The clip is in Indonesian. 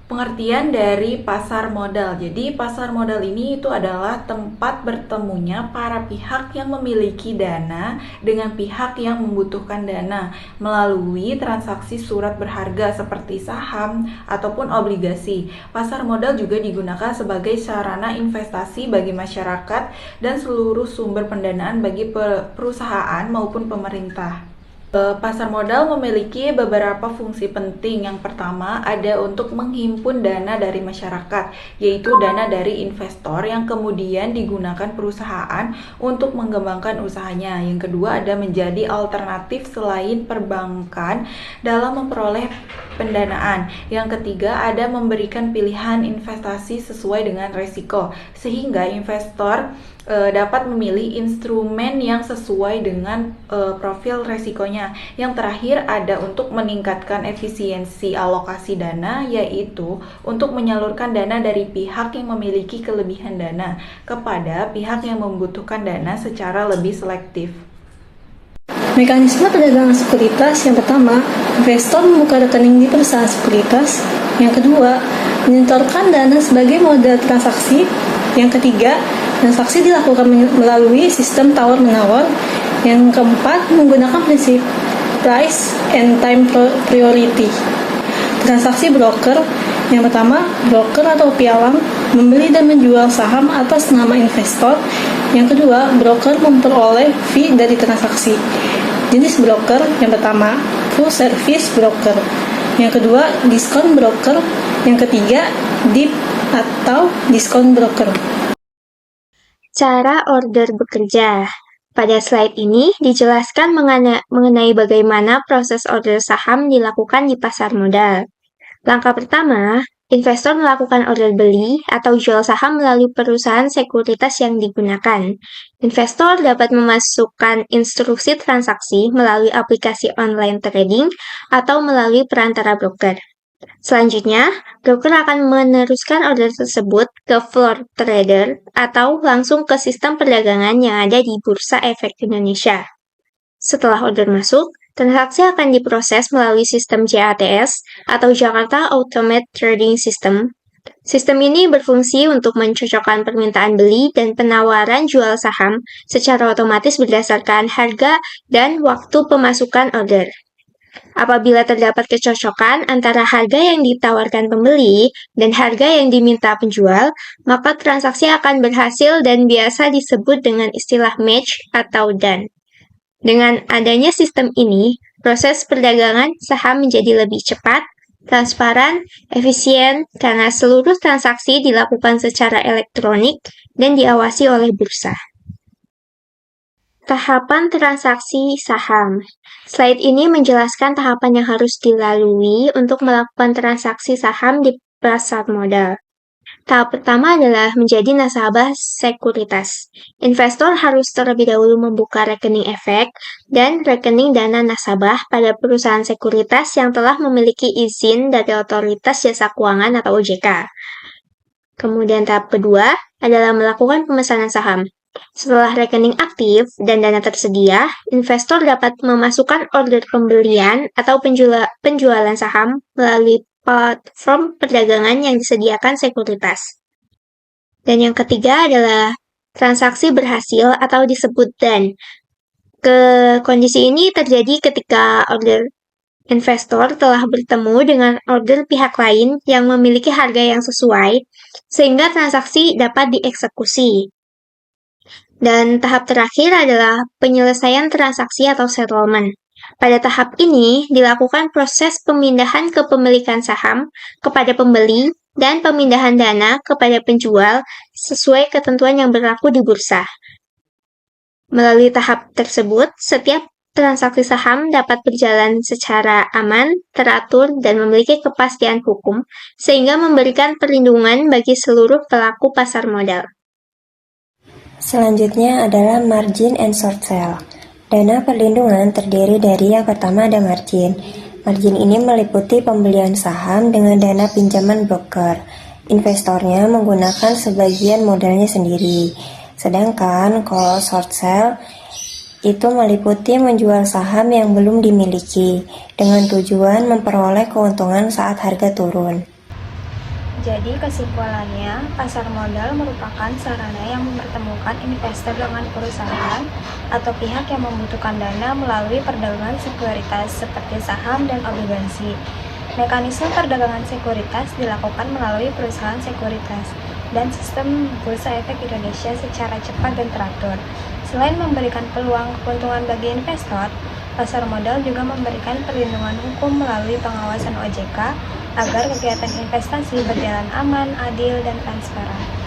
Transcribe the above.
Pengertian dari pasar modal. Jadi, pasar modal ini itu adalah tempat bertemunya para pihak yang memiliki dana dengan pihak yang membutuhkan dana melalui transaksi surat berharga seperti saham ataupun obligasi. Pasar modal juga digunakan sebagai sarana investasi bagi masyarakat dan seluruh sumber pendanaan bagi perusahaan maupun pemerintah. Pasar modal memiliki beberapa fungsi penting. Yang pertama, ada untuk menghimpun dana dari masyarakat, yaitu dana dari investor yang kemudian digunakan perusahaan untuk mengembangkan usahanya. Yang kedua, ada menjadi alternatif selain perbankan dalam memperoleh pendanaan. Yang ketiga, ada memberikan pilihan investasi sesuai dengan risiko, sehingga investor dapat memilih instrumen yang sesuai dengan profil resikonya. Yang terakhir ada untuk meningkatkan efisiensi alokasi dana, yaitu untuk menyalurkan dana dari pihak yang memiliki kelebihan dana kepada pihak yang membutuhkan dana secara lebih selektif. Mekanisme perdagangan sekuritas yang pertama, investor membuka rekening di perusahaan sekuritas. Yang kedua, menyetorkan dana sebagai modal transaksi. Yang ketiga, transaksi dilakukan melalui sistem tawar-menawar. Yang keempat, menggunakan prinsip price and time priority. Transaksi broker. Yang pertama, broker atau pialang membeli dan menjual saham atas nama investor. Yang kedua, broker memperoleh fee dari transaksi. Jenis broker yang pertama, full service broker. Yang kedua, diskon broker. Yang ketiga, DIP atau diskon broker. Cara order bekerja. Pada slide ini dijelaskan mengenai bagaimana proses order saham dilakukan di pasar modal. Langkah pertama, investor melakukan order beli atau jual saham melalui perusahaan sekuritas yang digunakan. Investor dapat memasukkan instruksi transaksi melalui aplikasi online trading atau melalui perantara broker. Selanjutnya, broker akan meneruskan order tersebut ke floor trader atau langsung ke sistem perdagangan yang ada di Bursa Efek Indonesia. Setelah order masuk, transaksi akan diproses melalui sistem JATS atau Jakarta Automated Trading System. Sistem ini berfungsi untuk mencocokkan permintaan beli dan penawaran jual saham secara otomatis berdasarkan harga dan waktu pemasukan order. Apabila terdapat kecocokan antara harga yang ditawarkan pembeli dan harga yang diminta penjual, maka transaksi akan berhasil dan biasa disebut dengan istilah match atau done. Dengan adanya sistem ini, proses perdagangan saham menjadi lebih cepat, transparan, efisien, karena seluruh transaksi dilakukan secara elektronik dan diawasi oleh bursa. Tahapan transaksi saham. Slide ini menjelaskan tahapan yang harus dilalui untuk melakukan transaksi saham di pasar modal. Tahap pertama adalah menjadi nasabah sekuritas. Investor harus terlebih dahulu membuka rekening efek dan rekening dana nasabah pada perusahaan sekuritas yang telah memiliki izin dari Otoritas Jasa Keuangan atau OJK. Kemudian tahap kedua adalah melakukan pemesanan saham. Setelah rekening aktif dan dana tersedia, investor dapat memasukkan order pembelian atau penjualan saham melalui platform perdagangan yang disediakan sekuritas. Dan yang ketiga adalah transaksi berhasil atau disebut done. Kondisi ini terjadi ketika order investor telah bertemu dengan order pihak lain yang memiliki harga yang sesuai, sehingga transaksi dapat dieksekusi. Dan tahap terakhir adalah penyelesaian transaksi atau settlement. Pada tahap ini, dilakukan proses pemindahan kepemilikan saham kepada pembeli dan pemindahan dana kepada penjual sesuai ketentuan yang berlaku di bursa. Melalui tahap tersebut, setiap transaksi saham dapat berjalan secara aman, teratur, dan memiliki kepastian hukum, sehingga memberikan perlindungan bagi seluruh pelaku pasar modal. Selanjutnya adalah margin and short sale. Dana perlindungan terdiri dari yang pertama ada margin. Margin ini meliputi pembelian saham dengan dana pinjaman broker. Investornya menggunakan sebagian modalnya sendiri. Sedangkan kalau short sale itu meliputi menjual saham yang belum dimiliki dengan tujuan memperoleh keuntungan saat harga turun. Jadi kesimpulannya, pasar modal merupakan sarana yang mempertemukan investor dengan perusahaan atau pihak yang membutuhkan dana melalui perdagangan sekuritas seperti saham dan obligasi. Mekanisme perdagangan sekuritas dilakukan melalui perusahaan sekuritas dan sistem Bursa Efek Indonesia secara cepat dan teratur. Selain memberikan peluang keuntungan bagi investor, pasar modal juga memberikan perlindungan hukum melalui pengawasan OJK agar kegiatan investasi berjalan aman, adil, dan transparan.